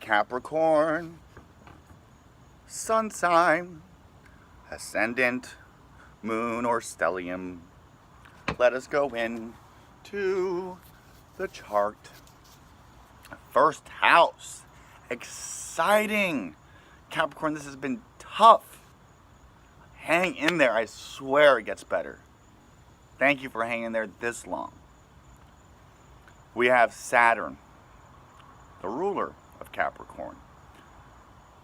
Capricorn, sun sign, ascendant, moon or stellium. Let us go in to the chart. First house, exciting. Capricorn, this has been tough. Hang in there, I swear it gets better. Thank you for hanging there this long. We have Saturn, the ruler of Capricorn,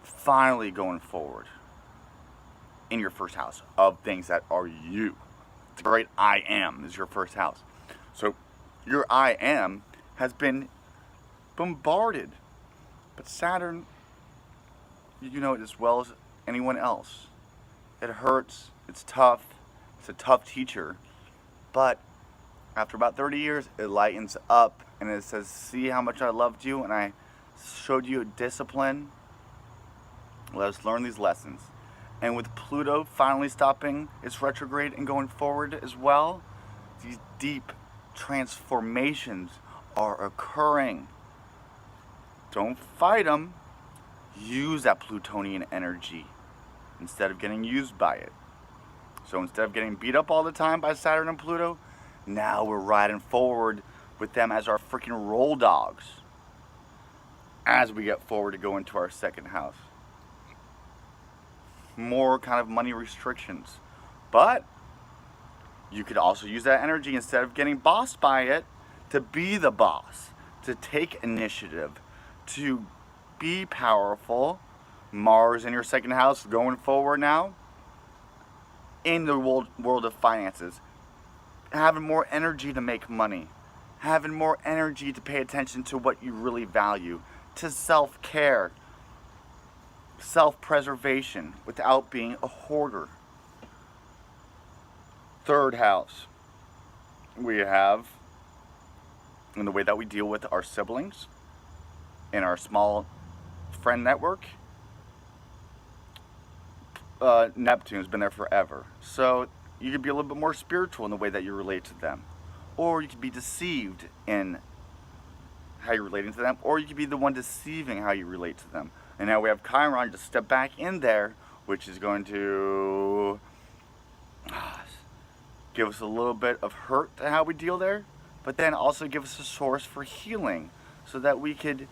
finally going forward in your first house of things that are you. The great I am is your first house. So your I am has been bombarded. But Saturn, you know it as well as anyone else. It hurts, it's tough, it's a tough teacher. But after about 30 years, it lightens up and it says, see how much I loved you and I showed you discipline. Let us learn these lessons. And with Pluto finally stopping its retrograde and going forward as well, these deep transformations are occurring. Don't fight them. Use that Plutonian energy instead of getting used by it. So instead of getting beat up all the time by Saturn and Pluto, now we're riding forward with them as our freaking roll dogs as we get forward to go into our second house. More kind of money restrictions. But you could also use that energy instead of getting bossed by it to be the boss, to take initiative, to be powerful. Mars in your second house going forward now in the world of finances. Having more energy to make money. Having more energy to pay attention to what you really value. To self-care. Self-preservation without being a hoarder. Third house. We have in the way that we deal with our siblings. In our small friend network. Neptune's been there forever. So you could be a little bit more spiritual in the way that you relate to them. Or you could be deceived in how you're relating to them. Or you could be the one deceiving how you relate to them. And now we have Chiron to step back in there, which is going to give us a little bit of hurt to how we deal there. But then also give us a source for healing. So that we could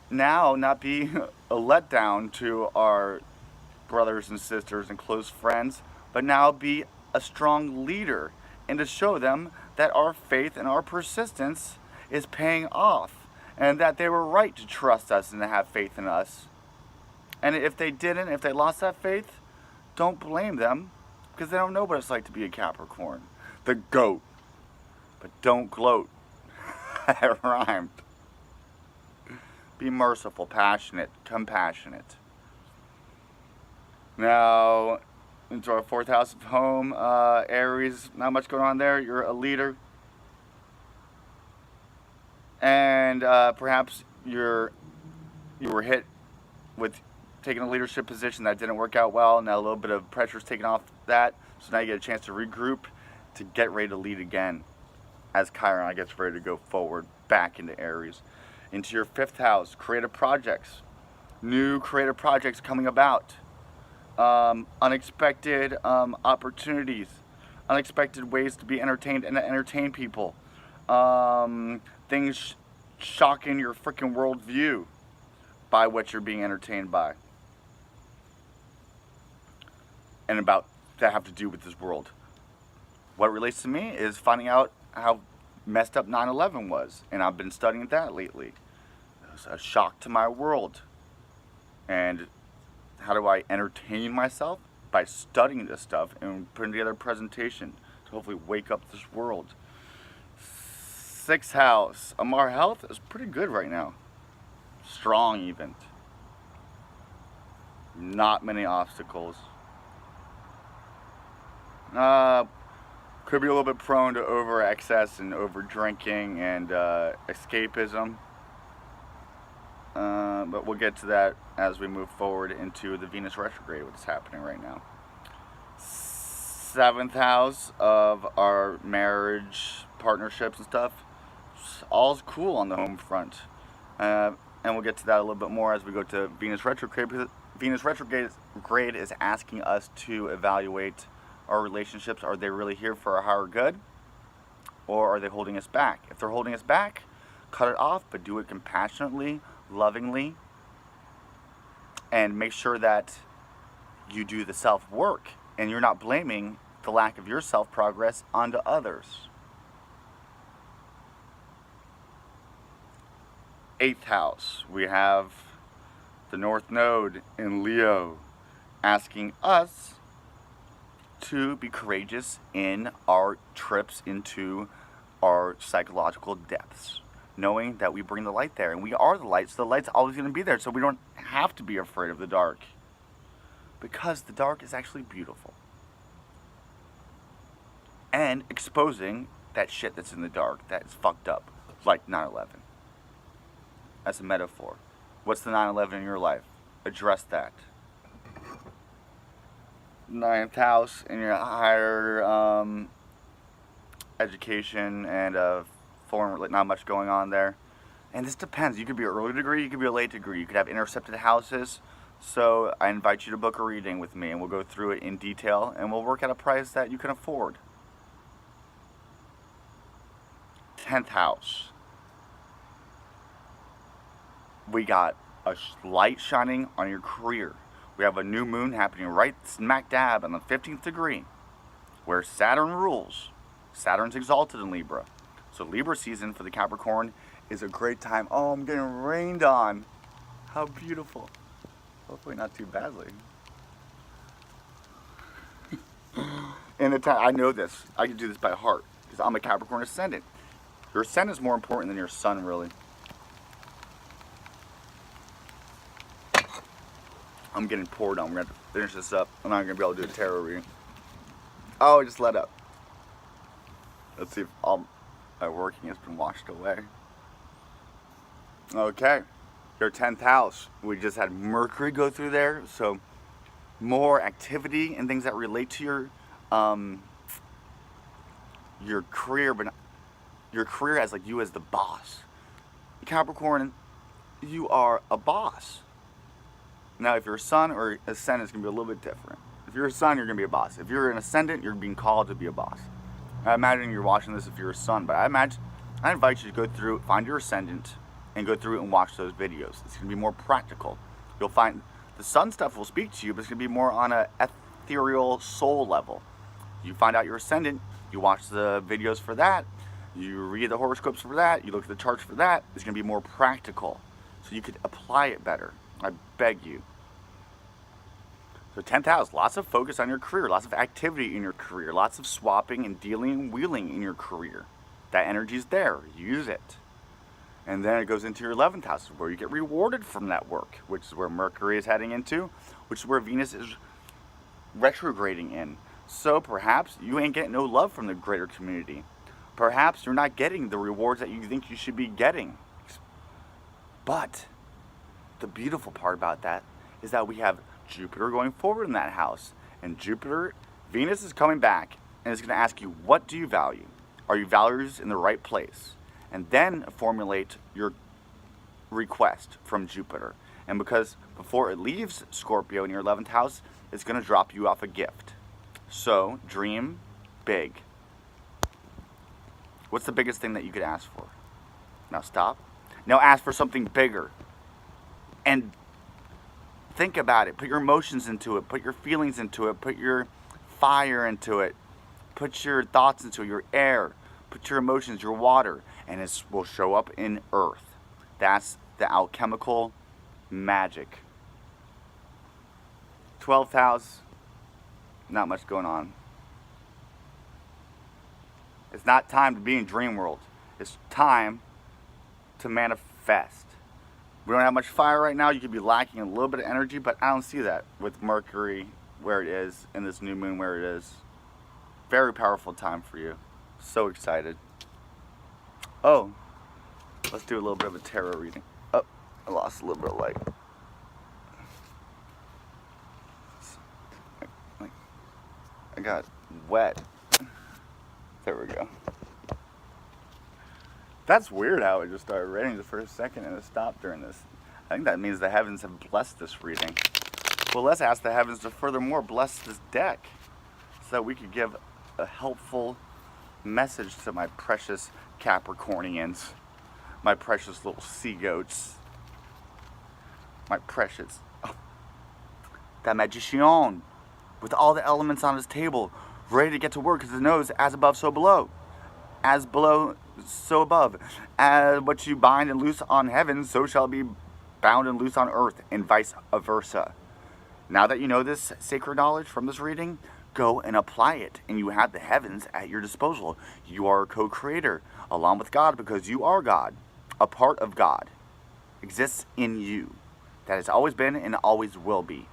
now not be a letdown to our brothers and sisters and close friends, but now be a strong leader and to show them that our faith and our persistence is paying off and that they were right to trust us and to have faith in us. And if they didn't, if they lost that faith, don't blame them because they don't know what it's like to be a Capricorn. The goat. But don't gloat. That rhymed. Be merciful, passionate, compassionate. Now, into our fourth house of home, Aries, not much going on there. You're a leader. And perhaps you were hit with taking a leadership position that didn't work out well. Now a little bit of pressure's taken off that. So now you get a chance to regroup to get ready to lead again as Chiron gets ready to go forward back into Aries. Into your fifth house, creative projects. New creative projects coming about. Unexpected opportunities, unexpected ways to be entertained and to entertain people, things shocking your freaking worldview by what you're being entertained by and about that have to do with this world. What relates to me is finding out how messed up 9/11 was, and I've been studying that lately. It was a shock to my world. And how do I entertain myself? By studying this stuff and putting together a presentation to hopefully wake up this world. Sixth house. Our health is pretty good right now. Strong even. Not many obstacles. Could be a little bit prone to over excess and over drinking and escapism. But we'll get to that as we move forward into the Venus retrograde, what's happening right now. Seventh house of our marriage, partnerships and stuff. All's cool on the home front. and we'll get to that a little bit more as we go to Venus retrograde, because Venus retrograde is asking us to evaluate our relationships. Are they really here for our higher good, or are they holding us back? If they're holding us back, cut it off, but do it compassionately, lovingly, and make sure that you do the self-work and you're not blaming the lack of your self-progress onto others. 8th house, we have the North Node in Leo asking us to be courageous in our trips into our psychological depths, knowing that we bring the light there, and we are the light, so the light's always going to be there, so we don't have to be afraid of the dark, because the dark is actually beautiful. And exposing that shit that's in the dark, that's fucked up, like 9/11. As a metaphor. What's the 9/11 in your life? Address that. 9th house in your higher education and foreign, not much going on there. And this depends. You could be an early degree, you could be a late degree. You could have intercepted houses. So I invite you to book a reading with me, and we'll go through it in detail, and we'll work out a price that you can afford. 10th house. We got a light shining on your career. We have a new moon happening right smack dab on the 15th degree, where Saturn rules. Saturn's exalted in Libra. So Libra season for the Capricorn is a great time. Oh, I'm getting rained on. How beautiful. Hopefully not too badly. And the time, I know this. I can do this by heart, because I'm a Capricorn ascendant. Your ascendant is more important than your sun, really. I'm getting poured on. We're going to have to finish this up. I'm not going to be able to do a tarot reading. Oh, it just let up. Let's see if all my working has been washed away. Okay. Your 10th house. We just had Mercury go through there. So more activity and things that relate to your career, but your career as like you as the boss. Capricorn, you are a boss. Now, if you're a sun or ascendant, it's going to be a little bit different. If you're a sun, you're going to be a boss. If you're an ascendant, you're being called to be a boss. I imagine you're watching this if you're a sun, but I invite you to go through, find your ascendant, and go through it and watch those videos. It's going to be more practical. You'll find the sun stuff will speak to you, but it's going to be more on an ethereal soul level. You find out your ascendant, you watch the videos for that, you read the horoscopes for that, you look at the charts for that. It's going to be more practical, so you could apply it better. I beg you. So 10th house, lots of focus on your career, lots of activity in your career, lots of swapping and dealing and wheeling in your career. That energy's there. Use it. And then it goes into your 11th house, where you get rewarded from that work, which is where Mercury is heading into, which is where Venus is retrograding in. So perhaps you ain't getting no love from the greater community. Perhaps you're not getting the rewards that you think you should be getting. But the beautiful part about that is that we have Jupiter going forward in that house. And Venus is coming back, and it's going to ask you, what do you value? Are your values in the right place? And then formulate your request from Jupiter. And because before it leaves Scorpio in your 11th house, it's going to drop you off a gift. So dream big. What's the biggest thing that you could ask for? Now stop. Now ask for something bigger. And think about it. Put your emotions into it. Put your feelings into it. Put your fire into it. Put your thoughts into it. Your air. Put your emotions, your water. And it will show up in earth. That's the alchemical magic. 12th house. Not much going on. It's not time to be in dream world. It's time to manifest. We don't have much fire right now. You could be lacking a little bit of energy, but I don't see that with Mercury where it is and this new moon where it is. Very powerful time for you. So excited. Oh, let's do a little bit of a tarot reading. Oh, I lost a little bit of light. I got wet. There we go. That's weird how it just started raining the first second and it stopped during this. I think that means the heavens have blessed this reading. Well, let's ask the heavens to furthermore bless this deck so that we could give a helpful message to my precious Capricornians, my precious little sea goats, my precious, that magician with all the elements on his table, ready to get to work because he knows as above, so below. As below, so above. As what you bind and loose on heaven, so shall it be bound and loose on earth, and vice versa. Now that you know this sacred knowledge from this reading, go and apply it, and you have the heavens at your disposal. You are a co-creator, along with God, because you are God. A part of God exists in you. That has always been and always will be.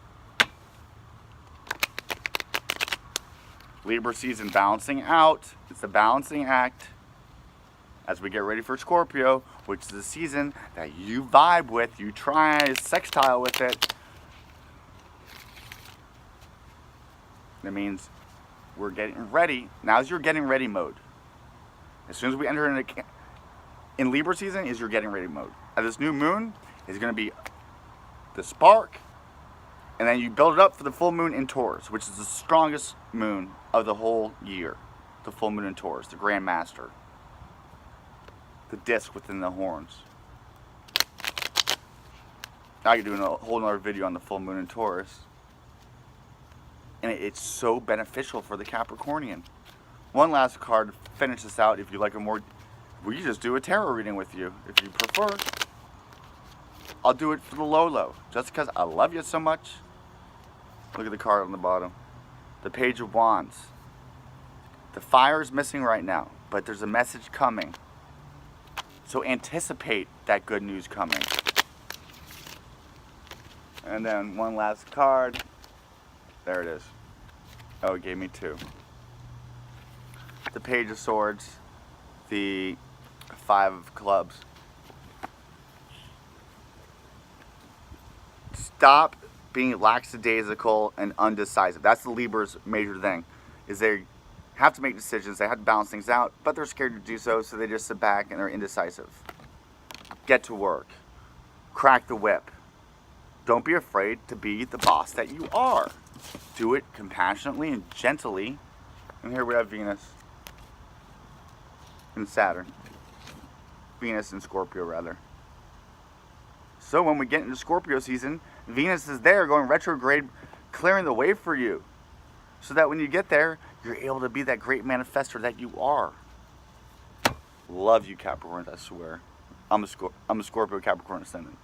Libra season balancing out. It's the balancing act as we get ready for Scorpio, which is the season that you vibe with, you try sextile with it. That means we're getting ready. Now's your getting ready mode. As soon as we enter in Libra season is your getting ready mode. And this new moon is going to be the spark, and then you build it up for the full moon in Taurus, which is the strongest moon of the whole year. The full moon in Taurus, the Grand Master. The disc within the horns. Now you're doing a whole other video on the full moon in Taurus. And it's so beneficial for the Capricornian. One last card to finish this out. If you like a more, we can just do a tarot reading with you if you prefer. I'll do it for the low, just because I love you so much. Look at the card on the bottom. The Page of Wands. The fire is missing right now, but there's a message coming. So anticipate that good news coming. And then one last card. There it is. Oh, it gave me two. The Page of Swords. The Five of Clubs. Stop being lackadaisical and undecisive. That's the Libra's major thing. Is they have to make decisions. They have to balance things out, but they're scared to do so, so they just sit back and they're indecisive. Get to work. Crack the whip. Don't be afraid to be the boss that you are. Do it compassionately and gently. And here we have Venus and Saturn. Venus and Scorpio, rather. So when we get into Scorpio season, Venus is there going retrograde, clearing the way for you. So that when you get there, you're able to be that great manifestor that you are. Love you, Capricorn, I swear. I'm a Scorpio Capricorn ascendant.